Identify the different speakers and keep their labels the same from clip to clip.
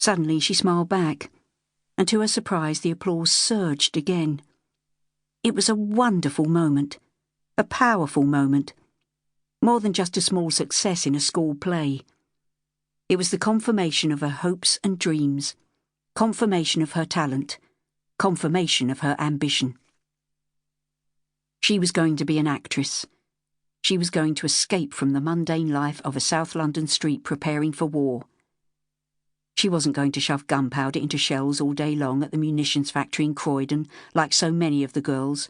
Speaker 1: Suddenly she smiled back, and to her surprise the applause surged again. It was a wonderful moment, a powerful moment, more than just a small success in a school play. It was the confirmation of her hopes and dreams, confirmation of her talent, confirmation of her ambition. She was going to be an actress. She was going to escape from the mundane life of a South London street preparing for war. She wasn't going to shove gunpowder into shells all day long at the munitions factory in Croydon, like so many of the girls.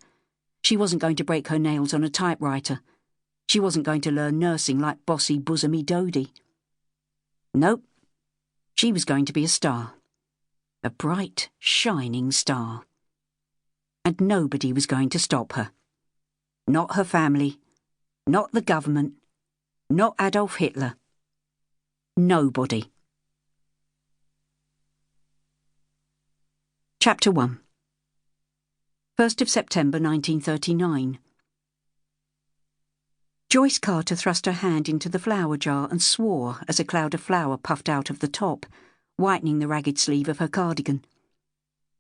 Speaker 1: She wasn't going to break her nails on a typewriter. She wasn't going to learn nursing like bossy bosomy Dodie. Nope. She was going to be a star. A bright, shining star. And nobody was going to stop her. Not her family. Not the government. Not Adolf Hitler. Nobody. Chapter 1. 1st of September 1939. Joyce Carter thrust her hand into the flour jar and swore as a cloud of flour puffed out of the top, whitening the ragged sleeve of her cardigan.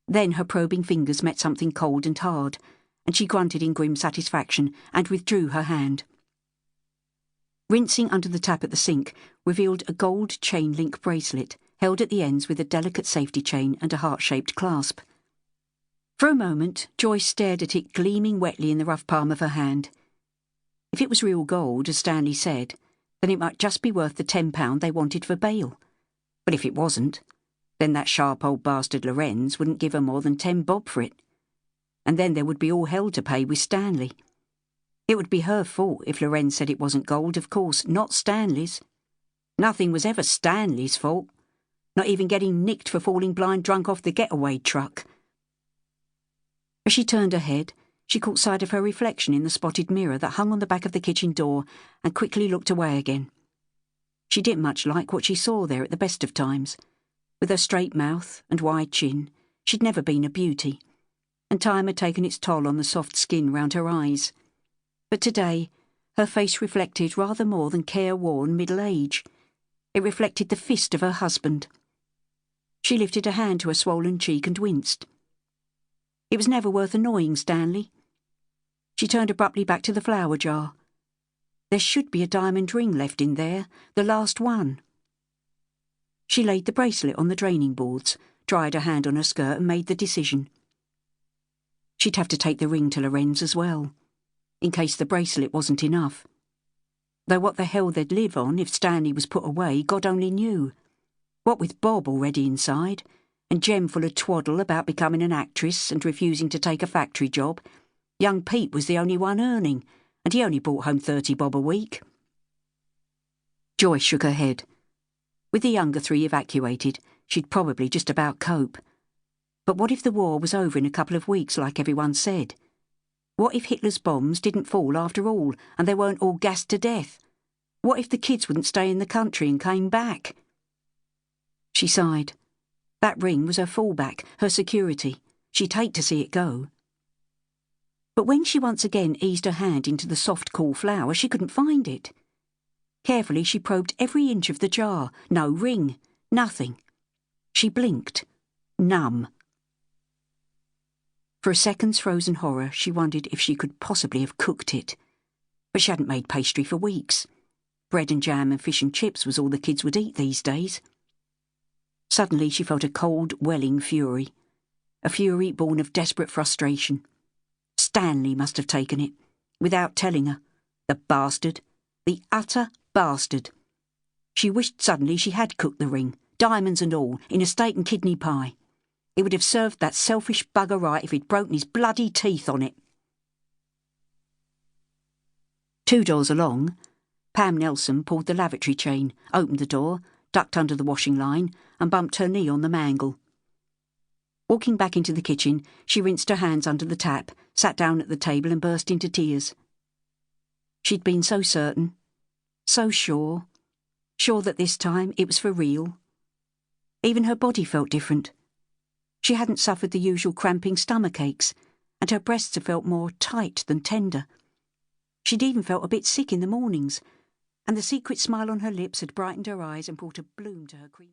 Speaker 1: Then her probing fingers met something cold and hard, and she grunted in grim satisfaction and withdrew her hand. Rinsing under the tap at the sink revealed a gold chain-link bracelet, held at the ends with a delicate safety chain and a heart-shaped clasp. For a moment, Joyce stared at it gleaming wetly in the rough palm of her hand. If it was real gold, as Stanley said, then it might just be worth the £10 they wanted for bail. But if it wasn't, then that sharp old bastard Lorenz wouldn't give her more than 10 bob for it. And then there would be all hell to pay with Stanley. It would be her fault if Lorenz said it wasn't gold, of course, not Stanley's. Nothing was ever Stanley's fault. Not even getting nicked for falling blind drunk off the getaway truck. As she turned her head, she caught sight of her reflection in the spotted mirror that hung on the back of the kitchen door and quickly looked away again. She didn't much like what she saw there at the best of times. With her straight mouth and wide chin, she'd never been a beauty, and time had taken its toll on the soft skin round her eyes. But today, her face reflected rather more than careworn middle age. It reflected the fist of her husband. She lifted a hand to her swollen cheek and winced. It was never worth annoying Stanley. She turned abruptly back to the flour jar. There should be a diamond ring left in there, the last one. She laid the bracelet on the draining boards, dried her hand on her skirt and made the decision. She'd have to take the ring to Lorenz as well, in case the bracelet wasn't enough. Though what the hell they'd live on if Stanley was put away, God only knew. What with Bob already inside, and Jem full of twaddle about becoming an actress and refusing to take a factory job, young Pete was the only one earning, and he only brought home 30 bob a week. Joyce shook her head. With the younger 3 evacuated, she'd probably just about cope. But what if the war was over in a couple of weeks like everyone said? What if Hitler's bombs didn't fall after all and they weren't all gassed to death? What if the kids wouldn't stay in the country and came back? She sighed. That ring was her fallback, her security. She'd hate to see it go. But when she once again eased her hand into the soft, cool flour, she couldn't find it. Carefully she probed every inch of the jar. No ring. Nothing. She blinked. Numb. For a second's frozen horror, she wondered if she could possibly have cooked it. But she hadn't made pastry for weeks. Bread and jam and fish and chips was all the kids would eat these days. Suddenly she felt a cold, welling fury. A fury born of desperate frustration. Stanley must have taken it, without telling her. The bastard. The utter bastard. She wished suddenly she had cooked the ring, diamonds and all, in a steak and kidney pie. It would have served that selfish bugger right if he'd broken his bloody teeth on it. 2 doors along, Pam Nelson pulled the lavatory chain, opened the door, ducked under the washing line, and bumped her knee on the mangle. Walking back into the kitchen, she rinsed her hands under the tap, sat down at the table and burst into tears. She'd been so certain, so sure that this time it was for real. Even her body felt different. She hadn't suffered the usual cramping stomach aches, and her breasts had felt more tight than tender. She'd even felt a bit sick in the mornings, and the secret smile on her lips had brightened her eyes and brought a bloom to her cream.